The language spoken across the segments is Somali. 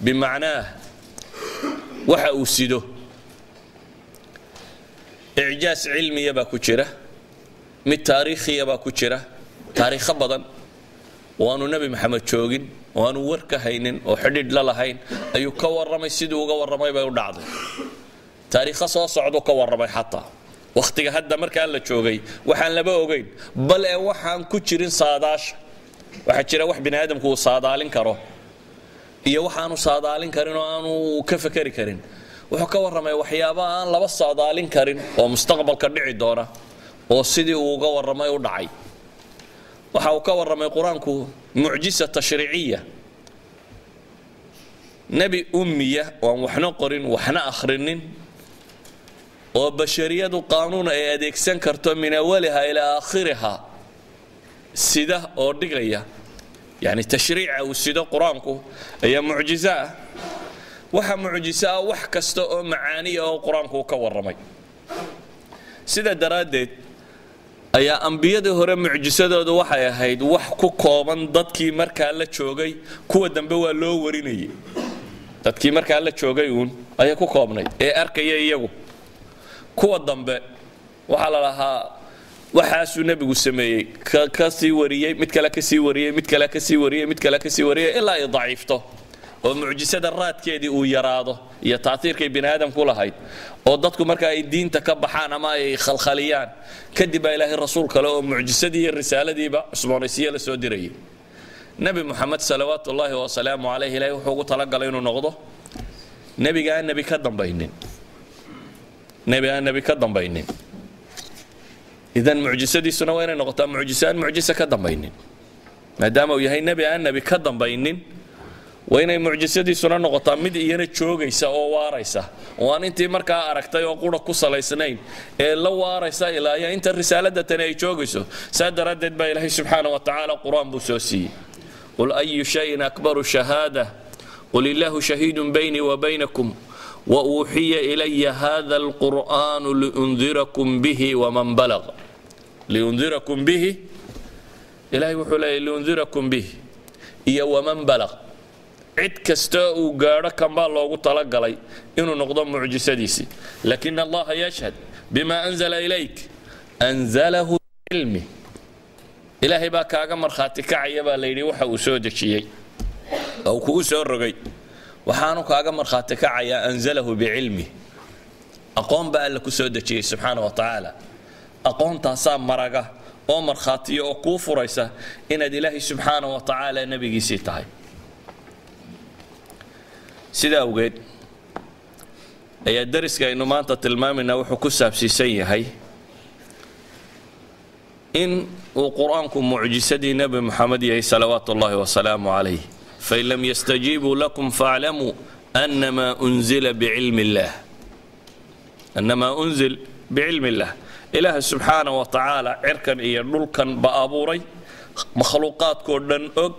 بمعناه waxa uu sido إعجاز علمي يبا كجرة mid taariikhiya baa ku jira taariikh badan waanu nabi maxamed joogin waanu warka haynin oo xidhid la lahayn ayuu ka waramay sidoo uga waramay bay u dhacday taariikh soo socdo ka waramay xataa waqtiga hadda marka la joogay waxaan laba ogeyn bal ee waxaan ku jirin saadaash waxa jira wax bini aadamku uu saadaalin karo iyo waxaanu saadaalin karin oo aanu ka fakari karin wuxuu ka waramay waxyaabo aan laba saadaalin karin oo mustaqbalka dhici doona oo sidii uu uga waramay u dhacay waxa uu ka waramay quraanku mucjiza tashriiciyya nabi ummiya oo waxna qorin waxna akhrinin oo bashariyadu qaanuun ay adeegsan karto min awwalaha ila aakhiraha sida oo dhigaya yani tashriica uu sida quraanku ayaa mucjiza waxa mucjiza wax kasta oo macaani oo quraanku ka waramay sida daraadeed ayaa anbiyada hore mucjisadoodu waxay ahayd wax ku kooban dadkii markaa la joogay kuwa dambe waa loo warinayay dadkii markaa la joogay uun ayaa ku koobnay ee arkaya iyagu kuwa dambe waxa la lahaa waxaasuu nabigu sameeyay ka sii wariyay mid kale ka sii wariyay mid kale ka sii wariyay mid kale ka sii wariyay ilaa ay daciifto oo mucjisada raadkeedii uu yaraado iyo taatiirkay bini aadamku lahayd oo dadku marka ay diinta ka baxaan ama ay khalkhaliyaan kadib ilaahay rasuul kale oo mucjisadii iyo risaaladiiba cusboonaysiye la soo diray nabi muhammad sallallahu wa salaamu alayhi ilaahay wuxuu ugu talagalay inuu noqdo nabi ka dambaynin nabi ka dambaynin idan mucjisadiisuna waa inay noqotaa mucjisa ka dambaynin maadaama uu yahay nabi ka dambaynin وينay mucjisadiisuna noqotaa mid iyana joogaysa oo waaraysa oo aan intii markaa aragtay oo qura ku salaysnayn ee la waaraysa ilaa inta risaalada tan ay joogayso saadaradeed baa ilaahay subhanahu wa ta'ala quraan buu soo siiyay qul ayu shay'in akbaru shahada qul illahu shahidun bayni wa baynakum wa uhiya ilayya hadha alquran liunzirakum bihi wa man balagha liunzirakum bihi ilaahay wuxuu leeyahay liunzirakum bihi iyo wa man balagha cid kasta uu gaaro kamba loogu tala galay inuu noqdo mucjisadiisi laakiin allah yashhad bima anzala ilayk anzalahu ilmi ilaahay baa kaaga marxaati kacaya baa leeyay waxa uu soo dejiyay oo ku soo rogay waxaanu kaaga marxaati kacaya anzalahu biilmi aqoon baa alla ku soo dejiyay subhanahu wa ta'ala aqoontaas maraga oo marxaati oo ku furaysa inaad ilaahay subhanahu wa ta'ala nabigiisa tahay sida awgeed ayaa dariska aynu maanta tilmaamayna wuxuu ku saabsiisan yahay in uu quraanku mucjisadii nabi muhammad yahay salawaatullaahi wa salaamu alayhi fa in lam yastajibu lakum fa'lamu annama unzila bi'ilmi allah annama unzil bi'ilmi allah ilaah subhanahu wa ta'ala cirkan iyo dhulkan ba abuuray makhluuqaadko dhan og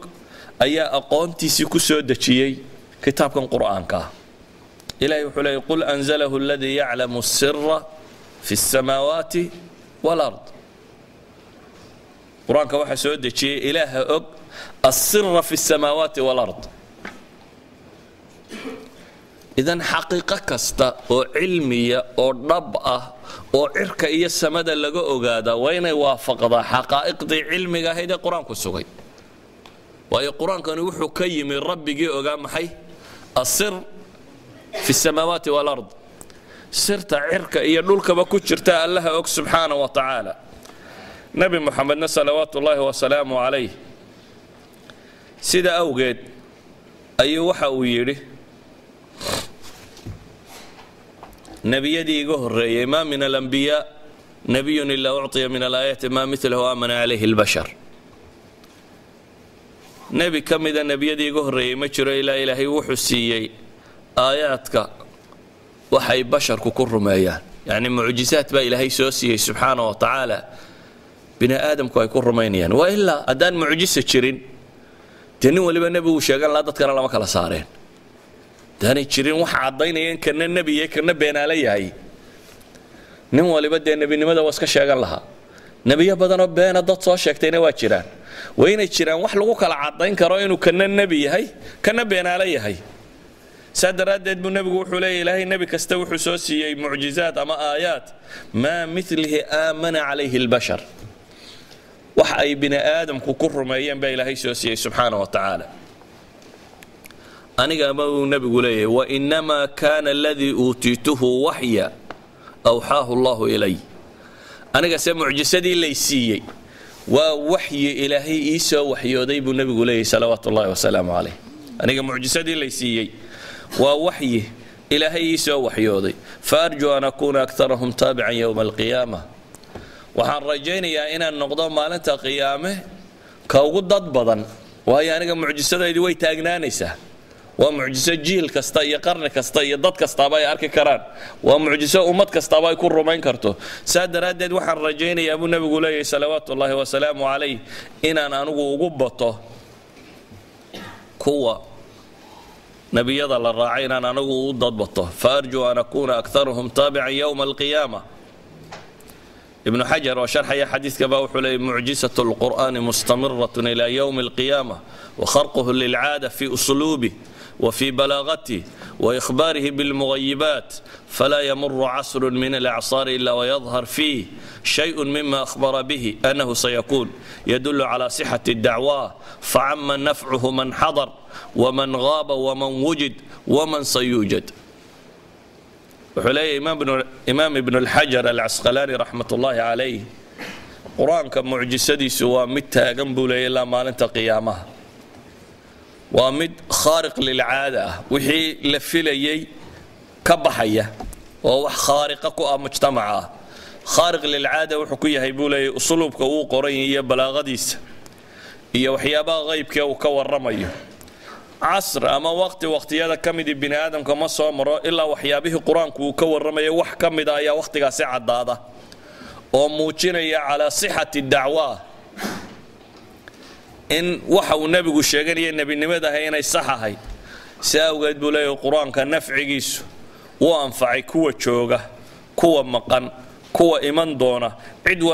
ayaa aqoontiisii ku soo dejiyay كتابكم قرآنك إلهي وحلي قل أنزله الذي يعلم السر في السماوات والأرض قرآنك واحد سعودي شيء إله أق السر في السماوات والأرض إذن حقيقة كستا وعلمية ونبأة وعركية السمادة اللي قادا وين يوافق ذا حقائق دي علمي هيدا قرآنك السوغي وهي قرآن كان يوحو كي من ربي وقام حي السر في السماوات والأرض سرت عرك يدولك بكتشرت الله أك سبحانه وتعالى نبي محمد صلوات الله وسلامه عليه سيدا أوجد أي وحا ويري نبي يدي قهر ما من الأنبياء نبي إلا أعطي من الآيات ما مثله آمن عليه البشر نبي كم إذا نبي يدي قهري ما جرى إلى إلهي وحسيي آياتك وحي بشر ككر مايان يعني معجزات با إلهي سوسي سبحانه وتعالى بني آدم كو يكر مايان وإلا أدان معجزة شرين تاني ولي نبي وشيغان لا تذكر لما كلا صارين تاني شرين وحا عضينا ين كان النبي يكن بين علي هاي نمو ولي بدي النبي نمدا واسكا شيغان لها نبي بدن ربنا دad soo sheegtayna waa jiraan wayna jiraan wax lagu kala cadayn karo inuu kana nabi yahay kana beenaale yahay سادرات بو نبي وحولي إلهي نبي كستوحو سوسي معجزات أما آيات ما مثله آمن عليه البشر وحي بني آدم ككر ما ينبى إلهي سوسي سبحانه وتعالى أنا قام النبي يقول وإنما كان الذي أوتيته وحيا أوحاه الله إلي أنا قام معجزتي ليسي ووحي إلهي إيسا وحي وديب النبي يقول صلوات الله وسلامه عليه أنا قام معجزتي ليسي ووحي إلهي إيسا وحي ودي فأرجو أن أكون أكثرهم تابعا يوم القيامة وحن رجيني يا إنا النقضان مالنتا قيامه كوغد ضدبضا وهي أنا معجزتي دي ويتاقنانيسه ومعجزة جيل كستا قرن كستا ضد كستا باي أركي كران ومعجزة أمت كستا باي كل رومين كرتو ساد ردد وحن رجيني يا أبو النبي قولي صلوات الله وسلامه عليه إن أنا نقو قبطه كوة نبي يضل الراعين أنا نقو ضدبطه فأرجو أن أكون أكثرهم تابعا يوم القيامة ابن حجر وشرح يا حديث كباوح لي معجزة القرآن مستمرة إلى يوم القيامة وخرقه للعادة في أسلوبه وفي بلاغته وإخباره بالمغيبات فلا يمر عصر من الأعصار إلا ويظهر فيه شيء مما أخبر به أنه سيكون يدل على صحة الدعوة فعم نفعه من حضر ومن غاب ومن وجد ومن سيوجد وحلي إمام ابن الحجر العسقلاني رحمة الله عليه قرآن كمعجزة سوى متى جنبه إلا ما لنت قيامه ومد خارق للعادة وحي لفلي كبحية وهو خارق مجتمعه خارق للعادة وحكيه يقول أسلوب كو قرين بلاغديس هي وحيابا غيب كو كورميه عصر أما وقت هذا كمد بني آدم كما صامر إلا وحيابه قرآن كو كورميه وح كمد يا وقت ساعة هذا وموجينيا على صحة الدعوة إن وحو النبي الشيغانية النبي نمدا هينا الصحة ساوغد بولاي القرآن كان نفع جيسو وأنفعي كوة شوغة كوة مقن كوة إيمان دونة عدوى